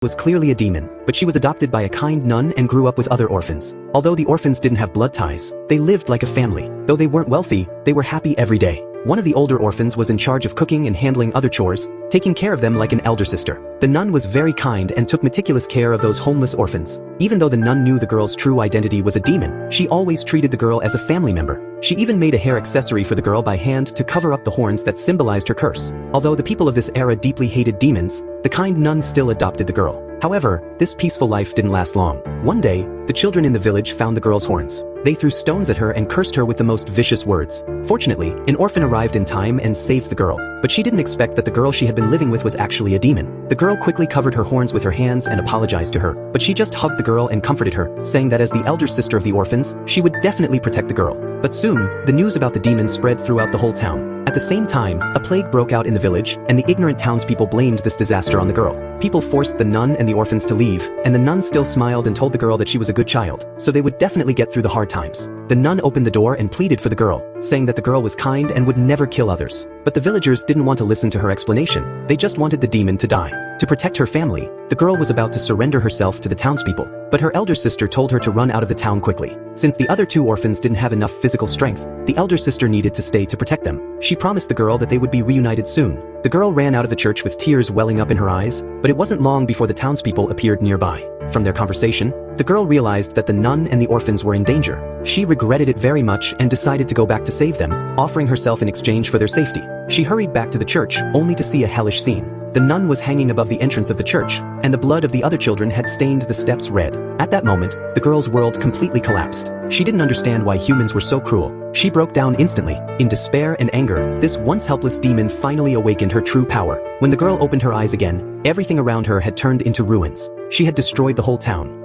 was clearly a demon, but she was adopted by a kind nun and grew up with other orphans. Although the orphans didn't have blood ties, they lived like a family. Though they weren't wealthy, they were happy every day. One of the older orphans was in charge of cooking and handling other chores, taking care of them like an elder sister. The nun was very kind and took meticulous care of those homeless orphans. Even though the nun knew the girl's true identity was a demon, she always treated the girl as a family member. She even made a hair accessory for the girl by hand to cover up the horns that symbolized her curse. Although the people of this era deeply hated demons, the kind nun still adopted the girl. However, this peaceful life didn't last long. One day, the children in the village found the girl's horns. They threw stones at her and cursed her with the most vicious words. Fortunately, an orphan arrived in time and saved the girl, but she didn't expect that the girl she had been living with was actually a demon. The girl quickly covered her horns with her hands and apologized to her, but she just hugged the girl and comforted her, saying that as the elder sister of the orphans, she would definitely protect the girl. But soon, the news about the demon spread throughout the whole town. At the same time, a plague broke out in the village, and the ignorant townspeople blamed this disaster on the girl. People forced the nun and the orphans to leave, and the nun still smiled and told the girl that she was a good child, so they would definitely get through the hard times. The nun opened the door and pleaded for the girl, saying that the girl was kind and would never kill others. But the villagers didn't want to listen to her explanation. They just wanted the demon to die. To protect her family, the girl was about to surrender herself to the townspeople, but her elder sister told her to run out of the town quickly. Since the other two orphans didn't have enough physical strength, the elder sister needed to stay to protect them. She promised the girl that they would be reunited soon. The girl ran out of the church with tears welling up in her eyes, but it wasn't long before the townspeople appeared nearby. From their conversation, the girl realized that the nun and the orphans were in danger. She regretted it very much and decided to go back to save them, offering herself in exchange for their safety. She hurried back to the church, only to see a hellish scene. The nun was hanging above the entrance of the church, and the blood of the other children had stained the steps red. At that moment, the girl's world completely collapsed. She didn't understand why humans were so cruel. She broke down instantly. In despair and anger, this once helpless demon finally awakened her true power. When the girl opened her eyes again, everything around her had turned into ruins. She had destroyed the whole town.